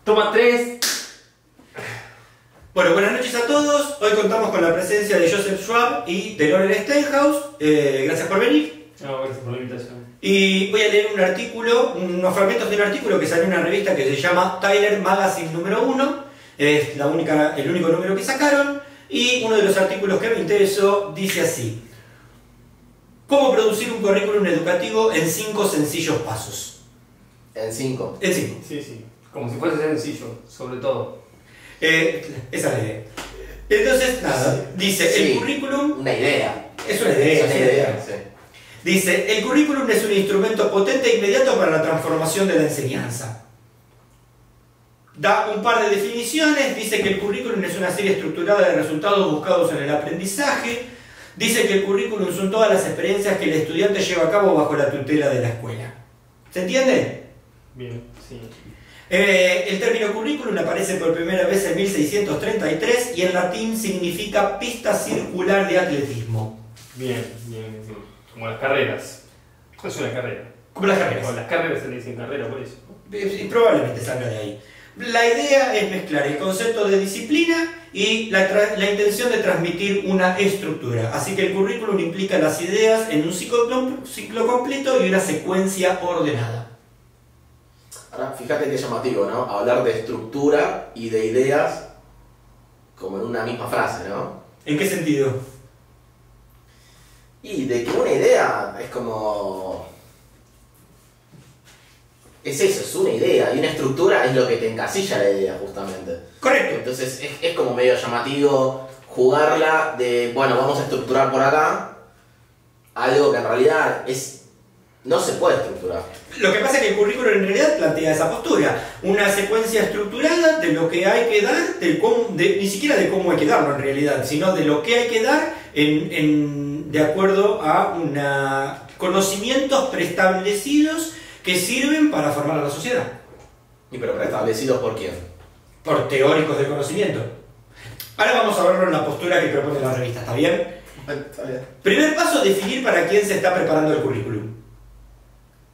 Toma 3. Bueno, buenas noches a todos. Hoy contamos con la presencia de Joseph Schwab y de Loren Stenhouse. Gracias por venir. No, gracias por la invitación. Y voy a leer un artículo, unos fragmentos de un artículo que salió en una revista que se llama Tyler Magazine número 1. Es el único número que sacaron. Y uno de los artículos que me interesó dice así: ¿cómo producir un currículum educativo en 5 sencillos pasos? En 5. En 5. Sí, sí. Como si fuese sencillo, sobre todo. Esa es la idea. Entonces, nada, dice, Sí, el currículum... Una idea. Es una idea, Es una idea, sí. Dice, el currículum es un instrumento potente e inmediato para la transformación de la enseñanza. Da un par de definiciones, dice que el currículum es una serie estructurada de resultados buscados en el aprendizaje, dice que el currículum son todas las experiencias que el estudiante lleva a cabo bajo la tutela de la escuela. ¿Se entiende? Bien, sí. El término currículum aparece por primera vez en 1633 y en latín significa pista circular de atletismo. Bien, bien, bien. Como las carreras. Es una carrera. Como las carreras. Como las carreras se le dicen carrera por eso. Probablemente salga de ahí. La idea es mezclar el concepto de disciplina y la intención de transmitir una estructura. Así que el currículum implica las ideas en un ciclo completo y una secuencia ordenada. Ahora, fíjate qué llamativo, ¿no? Hablar de estructura y de ideas como en una misma frase, ¿no? ¿En qué sentido? Y de que una idea es como... Es eso, es una idea, y una estructura es lo que te encasilla la idea, justamente. Correcto. Entonces es como medio llamativo jugarla de, bueno, vamos a estructurar por acá, algo que en realidad no se puede estructurar. Lo que pasa es que el currículum en realidad plantea esa postura, una secuencia estructurada de lo que hay que dar, ni siquiera de cómo hay que darlo en realidad, sino de lo que hay que dar de acuerdo a conocimientos preestablecidos que sirven para formar a la sociedad. ¿Y pero preestablecidos por quién? Por teóricos del conocimiento. Ahora vamos a verlo en la postura que propone la revista, ¿está bien? Está bien. Primer paso, definir para quién se está preparando el currículum.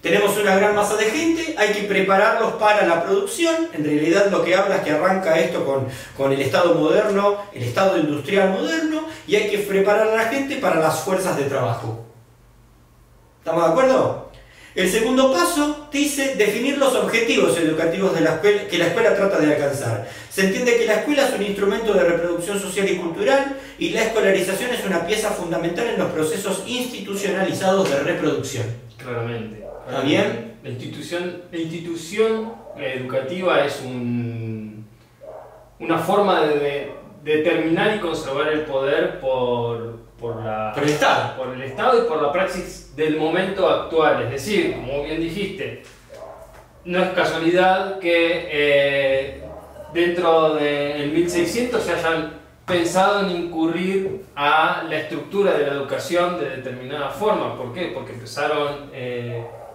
Tenemos una gran masa de gente, hay que prepararlos para la producción. En realidad lo que habla es que arranca esto con el Estado moderno, el Estado industrial moderno, y hay que preparar a la gente para las fuerzas de trabajo. ¿Estamos de acuerdo? El segundo paso dice definir los objetivos educativos de la escuela, que la escuela trata de alcanzar. Se entiende que la escuela es un instrumento de reproducción social y cultural y la escolarización es una pieza fundamental en los procesos institucionalizados de reproducción. Claramente. ¿Está bien? La institución educativa es una forma de determinar y conservar el poder por el Estado y por la praxis del momento actual. Es decir, como bien dijiste, no es casualidad que dentro del 1600 se hayan pensado en incurrir a la estructura de la educación de determinada forma. ¿Por qué? Porque empezaron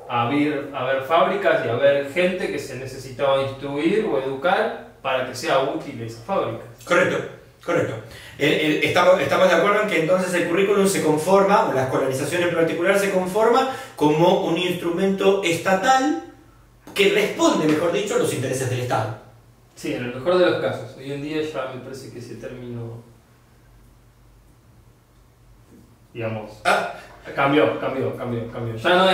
a haber fábricas y a haber gente que se necesitaba instruir o educar para que sea útil esa fábrica. Correcto, correcto. Estamos de acuerdo en que entonces el currículum se conforma, o la escolarización en particular se conforma como un instrumento estatal que responde, mejor dicho, a los intereses del Estado. Sí, en el mejor de los casos. Hoy en día ya me parece que ese término, digamos, cambió. Ya no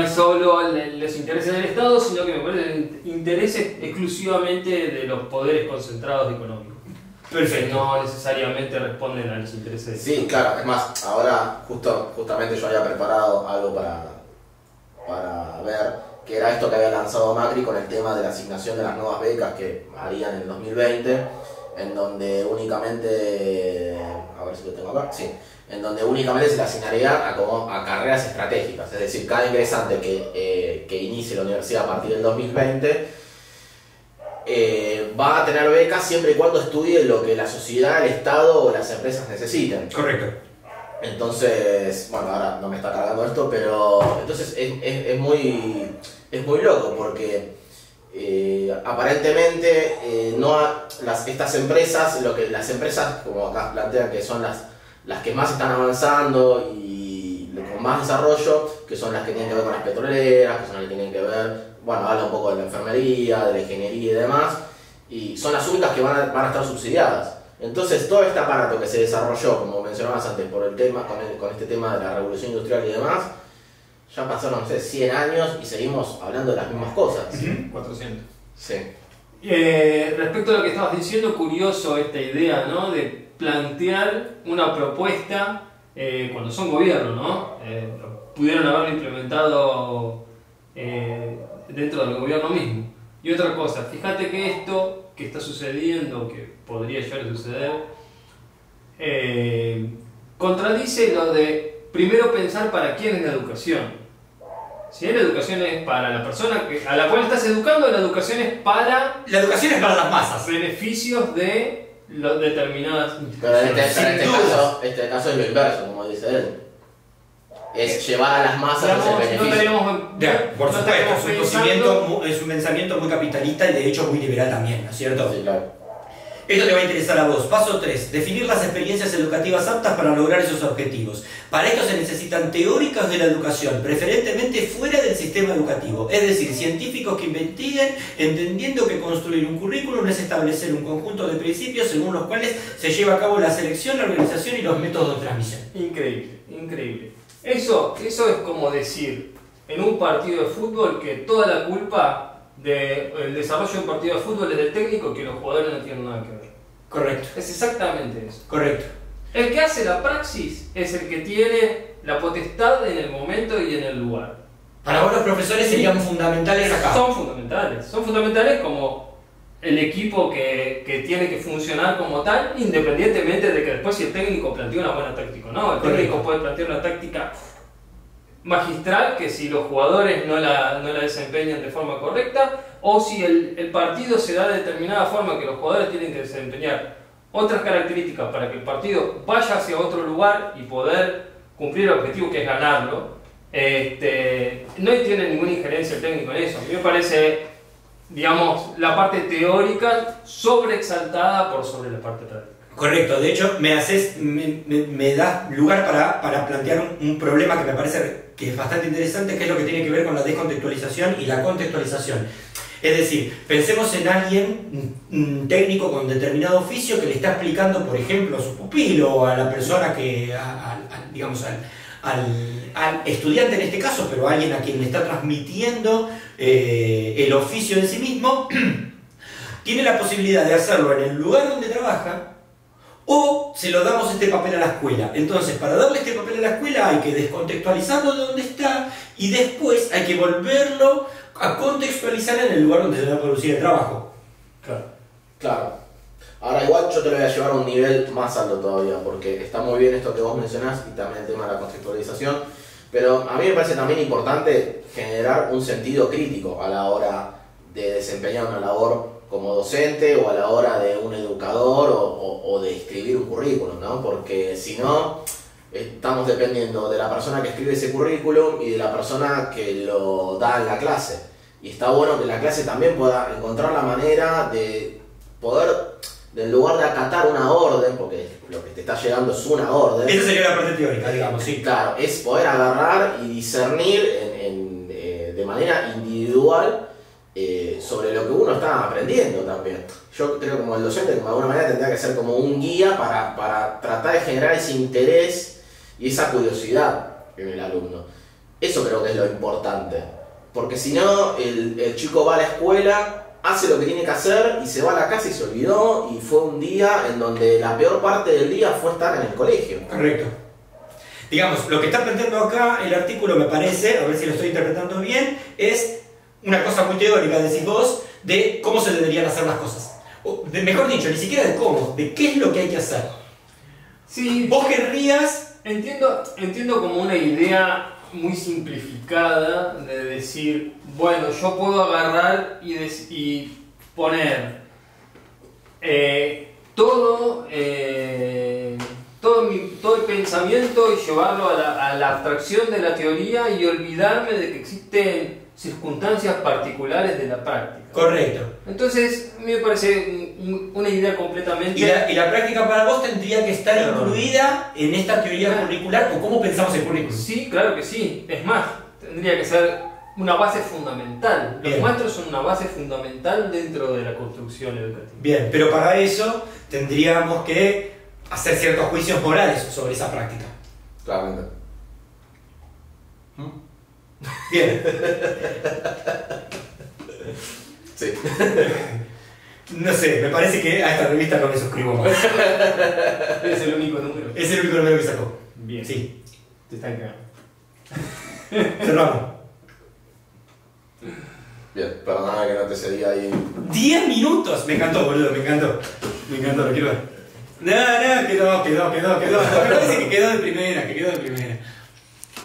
es solo los intereses del Estado, sino que me parece intereses exclusivamente de los poderes concentrados económicos. Perfecto. Que no necesariamente responden a los intereses del Estado. Sí, claro, es más, ahora justamente yo había preparado algo para ver, que era esto que había lanzado Macri con el tema de la asignación de las nuevas becas que harían en el 2020, en donde únicamente, a ver si lo tengo acá, sí, en donde únicamente se le asignaría a carreras estratégicas, es decir, cada ingresante que inicie la universidad a partir del 2020 va a tener becas siempre y cuando estudie lo que la sociedad, el Estado o las empresas necesiten. Correcto. Entonces, bueno, ahora no me está cargando esto, pero entonces es muy loco porque aparentemente estas empresas, las empresas como acá plantean que son las que más están avanzando y con más desarrollo, que son las que tienen que ver con las petroleras, que son las que tienen que ver, bueno, habla un poco de la enfermería, de la ingeniería y demás, y son las únicas que van a estar subsidiadas. Entonces todo este aparato que se desarrolló, como mencionabas antes, por el tema, con este tema de la revolución industrial y demás, ya pasaron, no sé, 100 años y seguimos hablando de las mismas cosas. 400. Sí. Respecto a lo que estabas diciendo, curioso esta idea, ¿no? De plantear una propuesta cuando son gobierno, ¿no? Pudieron haberlo implementado dentro del gobierno mismo. Y otra cosa, fíjate que esto que está sucediendo, que podría llegar a suceder, contradice lo de primero pensar para quién es la educación. Si la educación es para la persona a la cual estás educando, la educación es para... La educación es para las masas. Beneficios de determinadas Pero en instituciones. este caso es lo inverso, como dice él. Es llevar a las masas hacia el beneficio. Por supuesto, es un pensamiento muy capitalista y de hecho muy liberal también, ¿no es cierto? Sí, claro. Esto te va a interesar a vos. Paso 3. Definir las experiencias educativas aptas para lograr esos objetivos. Para esto se necesitan teóricos de la educación, preferentemente fuera del sistema educativo. Es decir, científicos que investiguen, entendiendo que construir un currículum es establecer un conjunto de principios según los cuales se lleva a cabo la selección, la organización y los métodos de transmisión. Increíble, increíble. Eso es como decir en un partido de fútbol que toda la culpa del desarrollo de un partido de fútbol es del técnico, que los jugadores no tienen nada que ver. Correcto. Es exactamente eso. Correcto. El que hace la praxis es el que tiene la potestad en el momento y en el lugar. Para vos los profesores serían fundamentales acá. Son fundamentales como el equipo que tiene que funcionar como tal, independientemente de que después si el técnico plantea una buena táctica o no. El técnico puede plantear una táctica magistral que si los jugadores no la desempeñan de forma correcta, o si el partido se da de determinada forma que los jugadores tienen que desempeñar otras características para que el partido vaya hacia otro lugar y poder cumplir el objetivo que es ganarlo, no tiene ninguna injerencia el técnico en eso. A mí me parece, digamos, la parte teórica sobreexaltada por sobre la parte práctica. Correcto, de hecho me das lugar para plantear un problema que me parece que es bastante interesante, que es lo que tiene que ver con la descontextualización y la contextualización. Es decir, pensemos en alguien, un técnico con determinado oficio que le está explicando, por ejemplo, a su pupilo o a la persona digamos, al estudiante en este caso, pero a alguien a quien le está transmitiendo el oficio en sí mismo, tiene la posibilidad de hacerlo en el lugar donde trabaja, o se lo damos este papel a la escuela. Entonces, para darle este papel a la escuela hay que descontextualizarlo de donde está y después hay que volverlo a contextualizar en el lugar donde se va a producir el trabajo. Claro. Ahora igual yo te lo voy a llevar a un nivel más alto todavía, porque está muy bien esto que vos mencionás y también el tema de la contextualización, pero a mí me parece también importante generar un sentido crítico a la hora de desempeñar una labor como docente o a la hora de un educador o de escribir un currículum, ¿no? Porque si no, estamos dependiendo de la persona que escribe ese currículum y de la persona que lo da en la clase. Y está bueno que la clase también pueda encontrar la manera de poder, en lugar de acatar una orden, porque lo que te está llegando es una orden. Esa sería la parte teórica, digamos, sí. Claro, es poder agarrar y discernir de manera individual sobre lo que uno está aprendiendo también. Yo creo como el docente de alguna manera tendría que ser como un guía para tratar de generar ese interés y esa curiosidad en el alumno. Eso creo que es lo importante, porque si no el chico va a la escuela, hace lo que tiene que hacer y se va a la casa y se olvidó, y fue un día en donde la peor parte del día fue estar en el colegio. Correcto. Digamos, lo que está planteando acá el artículo, me parece, a ver si lo estoy interpretando bien, es una cosa muy teórica, decís vos, de cómo se deberían hacer las cosas. O, mejor dicho, ni siquiera de cómo, de qué es lo que hay que hacer. Sí, vos querrías... Entiendo como una idea muy simplificada de decir, bueno, yo puedo agarrar y poner todo el pensamiento y llevarlo a la abstracción de la teoría y olvidarme de que existen circunstancias particulares de la práctica. Correcto. Entonces, a mí me parece una idea completamente... ¿Y la práctica para vos tendría que estar incluida en esta teoría curricular o cómo pensamos el currículum? Sí, claro que sí. Es más, tendría que ser una base fundamental. Los maestros son una base fundamental dentro de la construcción educativa. Bien, pero para eso tendríamos que hacer ciertos juicios morales sobre esa práctica. Claramente. Bien. Sí. No sé, me parece que a esta revista no me suscribo más. Es el único número. Es el único número que sacó. Bien. Sí. Te están cagando. Cerramos. Bien, perdóname que no te cedí ahí. 10 minutos. Me encantó, boludo, me encantó. Me encantó, lo quiero ver. No, quedó. Me parece que quedó de primera,